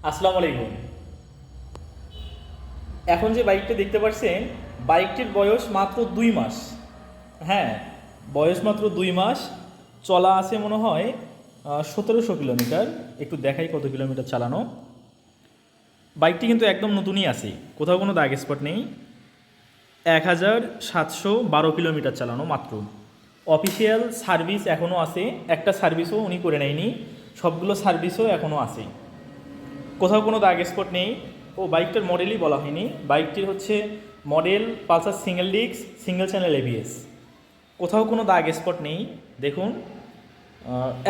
আসসালামু আলাইকুম। এখন যে বাইকটা দেখতে পাচ্ছেন, বাইকটির বয়স মাত্র 2 মাস। হ্যাঁ, বয়স মাত্র 2 মাস। চলা আছে মনে হয় 1700 কিলোমিটার। একটু দেখাই কত কিলোমিটার চালানো। বাইকটি কিন্তু একদম নতুনই আছে, কোথাও কোনো দাগ স্পট নেই। 1712 কিলোমিটার চালানো মাত্র। অফিসিয়াল সার্ভিস এখনও আছে, একটা সার্ভিসও উনি করে নেয়নি, সবগুলো সার্ভিসও এখনও আছে, কোথাও কোনো দাগ স্পট নেই। ও বাইকটার মডেলই বলা হয়নি, বাইকটির হচ্ছে model Pulsar single disc single channel ABS. কোথাও কোনো দাগ স্পট নেই, দেখুন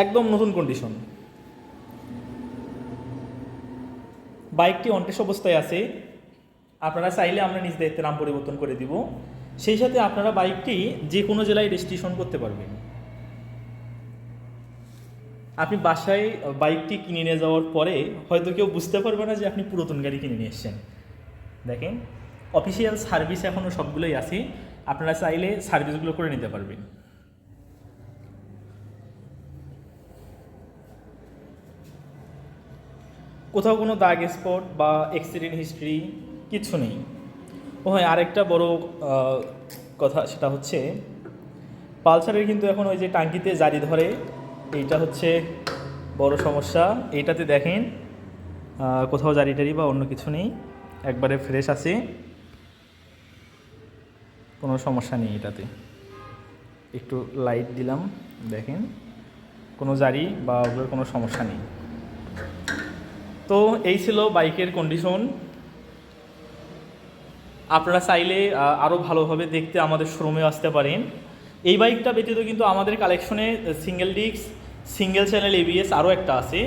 একদম নতুন কন্ডিশন। বাইকটি অনটেস্ট অবস্থায় আছে, আপনারা চাইলে আমরা নিজ দায়িত্বে নাম পরিবর্তন করে দিব। সেই সাথে আপনারা বাইকটি যে কোনো জেলায় রেজিস্ট্রেশন করতে পারবেন। আপনি বাসায় বাইকটি কিনে নিয়ে যাওয়ার পরে হয়তো কেউ বুঝতে পারবে না যে আপনি পুরাতন গাড়ি কিনে নিয়ে এসেছেন। দেখেন, অফিসিয়াল সার্ভিস এখনও সবগুলোই আছে, আপনারা চাইলে সার্ভিসগুলো করে নিতে পারবেন। কোথাও কোনো দাগ স্পট বা অ্যাক্সিডেন্ট হিস্ট্রি কিচ্ছু নেই। ও হ্যাঁ, আরেকটা বড় কথা, সেটা হচ্ছে পালসারের কিন্তু এখন ওই যে টাঙ্কিতে জারি ধরে, এইটা হচ্ছে বড় সমস্যা। এইটাতে দেখেন কোথাও জারি টারি বা অন্য কিছু নেই, একবারে ফ্রেশ আছে, কোনো সমস্যা নেই এটাতে। একটু লাইট দিলাম, দেখেন কোনো জারি বা ওগুলোর কোনো সমস্যা নেই। তো এই ছিল বাইকের কন্ডিশন। আপনারা চাইলে আরও ভালোভাবে দেখতে আমাদের শোরুমে আসতে পারেন। এই বাইকটা ব্যতীত কিন্তু আমাদের কালেকশনে single disc single channel ABS আরও একটা আছে,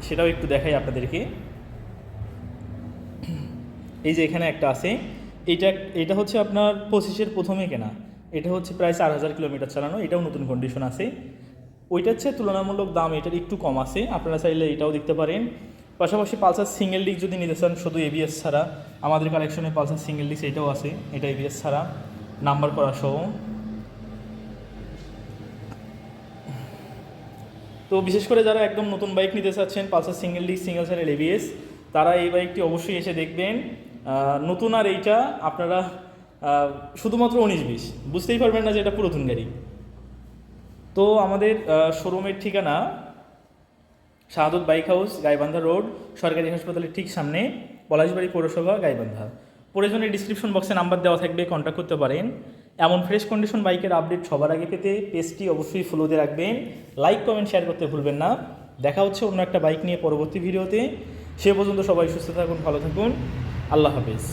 সেটাও একটু দেখাই আপনাদেরকে। এই যে এখানে একটা আছে, এটা হচ্ছে আপনার 25-এর প্রথমে কেনা, এটা হচ্ছে প্রায় 4000 কিলোমিটার চালানো, এটাও নতুন কন্ডিশন আছে। ওইটার চেয়ে তুলনামূলক দাম এটার একটু কম আছে, আপনারা চাইলে এটাও দেখতে পারেন। পাশাপাশি পালসার সিঙ্গেল ডিস্ক যদি নিতে চান শুধু এবিএস ছাড়া, আমাদের কালেকশনে পালসার সিঙ্গেল ডিস্ক এটাও আছে, এটা এবিএস ছাড়া নাম্বার করা সহ। তো বিশেষ করে যারা একদম নতুন বাইক নিতে চাচ্ছেন Pulsar single disc single channel ABS, তারা এই বাইকটি অবশ্যই এসে দেখবেন। নতুন আর এইটা আপনারা শুধুমাত্র 19-20 বুঝতেই পারবেন না যে এটা পুরাতন গাড়ি। তো আমাদের শোরুমের ঠিকানা শাহাদত বাইক হাউস, গাইবান্ধা রোড, সরকারি হাসপাতালের ঠিক সামনে, পলাশবাড়ি পৌরসভা, গাইবান্ধা। প্রয়োজনে ডিসক্রিপশন বক্সে নাম্বার দেওয়া থাকবে, কন্ট্যাক্ট করতে পারেন। এমন ফ্রেশ কন্ডিশন বাইকের আপডেট সবার আগে পেতে পেজটি অবশ্যই ফলো দিয়ে রাখবেন, লাইক কমেন্ট শেয়ার করতে ভুলবেন না। দেখা হচ্ছে অন্য একটা বাইক নিয়ে পরবর্তী ভিডিওতে। সে পর্যন্ত সবাই সুস্থ থাকুন, ভালো থাকুন, আল্লাহ হাফেজ।